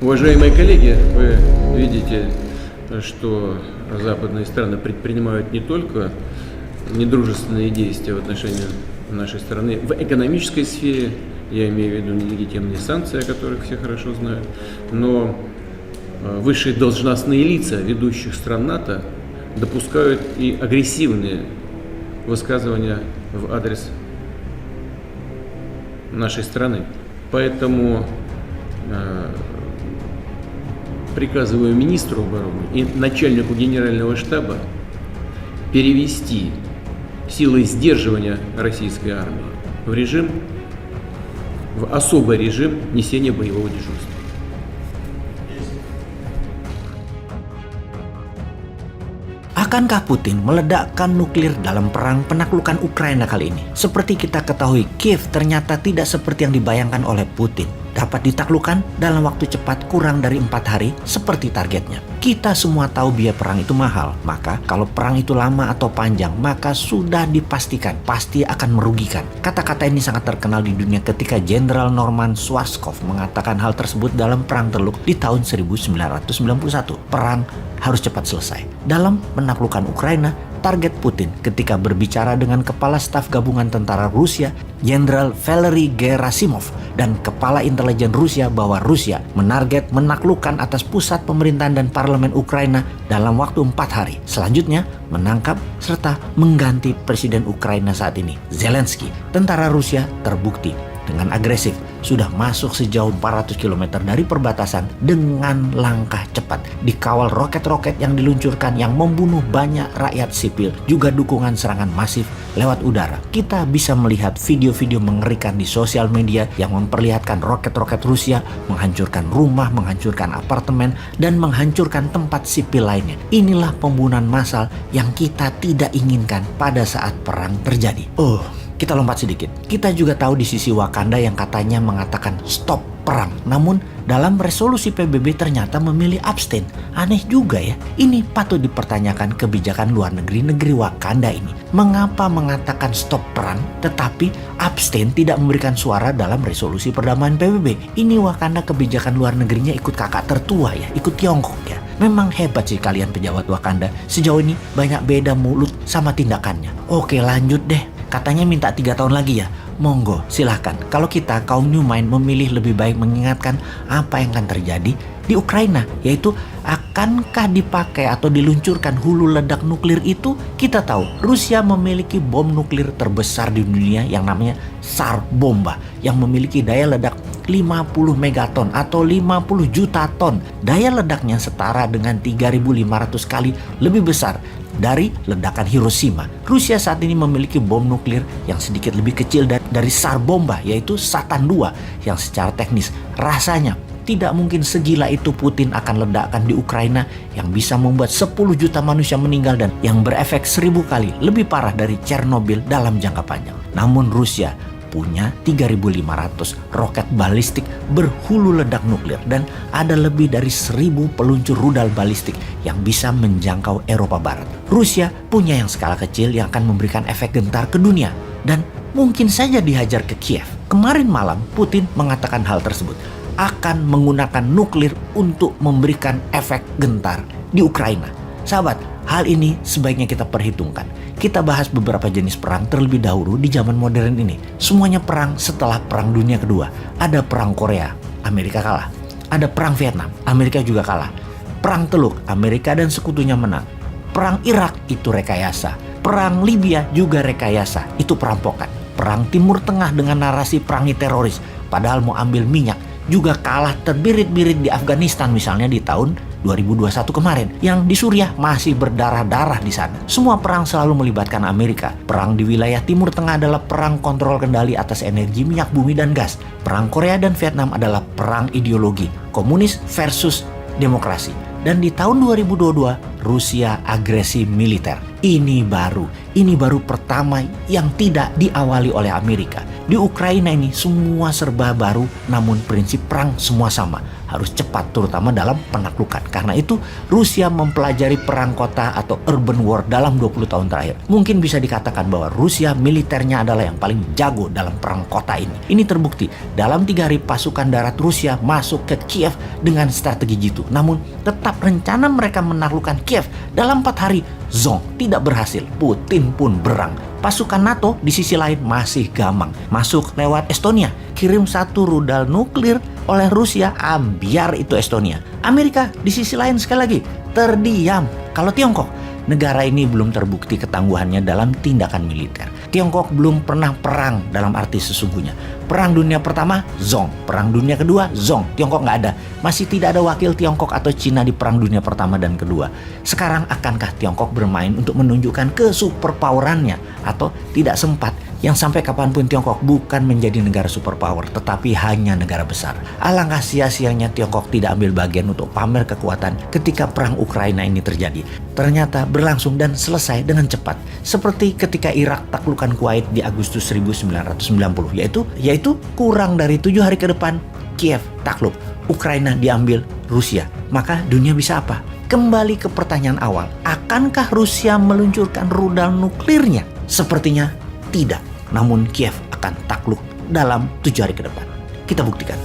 Уважаемые коллеги, вы видите, что западные страны предпринимают не только недружественные действия в отношении нашей страны в экономической сфере, я имею в виду нелегитимные санкции, о которых все хорошо знают, но высшие должностные лица ведущих стран НАТО допускают и агрессивные высказывания в адрес нашей страны. Поэтому приказываю министру обороны и начальнику генерального штаба перевести силы сдерживания российской армии в особый режим несения боевого дежурства. Akankah Putin meledakkan nuklir dalam perang penaklukan Ukraina kali ini? Seperti kita ketahui, Kiev ternyata tidak seperti yang dibayangkan oleh Putin. Dapat ditaklukkan dalam waktu cepat kurang dari 4 hari seperti targetnya. Kita semua tahu biaya perang itu mahal, maka kalau perang itu lama atau panjang, maka sudah dipastikan pasti akan merugikan. Kata-kata ini sangat terkenal di dunia ketika Jenderal Norman Schwarzkopf mengatakan hal tersebut dalam Perang Teluk di tahun 1991. Perang harus cepat selesai. Dalam menaklukkan Ukraina, target Putin ketika berbicara dengan Kepala Staf Gabungan Tentara Rusia, Jenderal Valery Gerasimov, dan Kepala Intelijen Rusia bahwa Rusia menarget menaklukkan atas pusat pemerintahan dan parlemen Ukraina dalam waktu 4 hari. Selanjutnya, menangkap serta mengganti Presiden Ukraina saat ini, Zelensky. Tentara Rusia terbukti dengan agresif sudah masuk sejauh 400 km dari perbatasan dengan langkah cepat. Dikawal roket-roket yang diluncurkan yang membunuh banyak rakyat sipil, juga dukungan serangan masif lewat udara. Kita bisa melihat video-video mengerikan di sosial media yang memperlihatkan roket-roket Rusia menghancurkan rumah, menghancurkan apartemen, dan menghancurkan tempat sipil lainnya. Inilah pembunuhan massal yang kita tidak inginkan pada saat perang terjadi. Kita lompat sedikit. Kita juga tahu di sisi Wakanda yang katanya mengatakan stop perang. Namun dalam resolusi PBB ternyata memilih abstain. Aneh juga ya. Ini patut dipertanyakan kebijakan luar negeri Wakanda ini. Mengapa mengatakan stop perang tetapi abstain tidak memberikan suara dalam resolusi perdamaian PBB? Ini Wakanda kebijakan luar negerinya ikut kakak tertua ya, ikut Tiongkok ya. Memang hebat sih kalian pejabat Wakanda. Sejauh ini banyak beda mulut sama tindakannya. Oke, lanjut deh. Katanya minta 3 tahun lagi ya. Monggo, silahkan. Kalau kita kaum New Mind memilih lebih baik mengingatkan apa yang akan terjadi di Ukraina, yaitu akankah dipakai atau diluncurkan hulu ledak nuklir itu? Kita tahu Rusia memiliki bom nuklir terbesar di dunia yang namanya Tsar Bomba yang memiliki daya ledak 50 megaton atau 50 juta ton. Daya ledaknya setara dengan 3.500 kali lebih besar dari ledakan Hiroshima. Rusia saat ini memiliki bom nuklir yang sedikit lebih kecil dari Tsar Bomba, yaitu Satan II, yang secara teknis rasanya tidak mungkin segila itu Putin akan ledakkan di Ukraina yang bisa membuat 10 juta manusia meninggal dan yang berefek 1000 kali lebih parah dari Chernobyl dalam jangka panjang. Namun Rusia punya 3.500 roket balistik berhulu ledak nuklir dan ada lebih dari 1.000 peluncur rudal balistik yang bisa menjangkau Eropa Barat. Rusia punya yang skala kecil yang akan memberikan efek gentar ke dunia dan mungkin saja dihajar ke Kiev. Kemarin malam Putin mengatakan hal tersebut, akan menggunakan nuklir untuk memberikan efek gentar di Ukraina. Sahabat, hal ini sebaiknya kita perhitungkan. Kita bahas beberapa jenis perang terlebih dahulu di zaman modern ini. Semuanya perang setelah Perang Dunia Kedua. Ada Perang Korea, Amerika kalah. Ada Perang Vietnam, Amerika juga kalah. Perang Teluk, Amerika dan sekutunya menang. Perang Irak itu rekayasa. Perang Libya juga rekayasa, itu perampokan. Perang Timur Tengah dengan narasi perangi teroris, padahal mau ambil minyak, juga kalah terbirit-birit di Afghanistan misalnya di tahun 2021 kemarin, yang di Suriah masih berdarah-darah di sana. Semua perang selalu melibatkan Amerika. Perang di wilayah Timur Tengah adalah perang kontrol kendali atas energi minyak bumi dan gas. Perang Korea dan Vietnam adalah perang ideologi, komunis versus demokrasi. Dan di tahun 2022, Rusia agresi militer. Ini baru pertama yang tidak diawali oleh Amerika. Di Ukraina ini semua serba baru, namun prinsip perang semua sama. harus cepat, terutama dalam penaklukan. Karena itu Rusia mempelajari perang kota atau urban war dalam 20 tahun terakhir. Mungkin bisa dikatakan bahwa Rusia militernya adalah yang paling jago dalam perang kota ini. Ini terbukti dalam 3 hari pasukan darat Rusia masuk ke Kiev dengan strategi jitu. Namun tetap rencana mereka menaklukkan Kiev dalam 4 hari zonk, tidak berhasil. Putin pun berang. Pasukan NATO di sisi lain masih gamang. Masuk lewat Estonia, kirim 1 rudal nuklir oleh Rusia, ambiar itu Estonia. Amerika di sisi lain sekali lagi terdiam. Kalau Tiongkok, negara ini belum terbukti ketangguhannya dalam tindakan militer. Tiongkok belum pernah perang dalam arti sesungguhnya. Perang dunia pertama, zonk. Perang dunia kedua, zonk. Tiongkok nggak ada. Masih tidak ada wakil Tiongkok atau Cina di perang dunia pertama dan kedua. Sekarang akankah Tiongkok bermain untuk menunjukkan kesuperpowerannya atau tidak sempat? Yang sampai kapanpun Tiongkok bukan menjadi negara superpower, tetapi hanya negara besar. Alangkah sia-sianya Tiongkok tidak ambil bagian untuk pamer kekuatan ketika perang Ukraina ini terjadi. Ternyata berlangsung dan selesai dengan cepat. Seperti ketika Irak taklukan Kuwait di Agustus 1990, yaitu kurang dari 7 hari ke depan, Kiev takluk, Ukraina diambil Rusia. Maka dunia bisa apa? Kembali ke pertanyaan awal, akankah Rusia meluncurkan rudal nuklirnya? Sepertinya tidak. Namun Kiev akan takluk dalam 7 hari ke depan. Kita buktikan.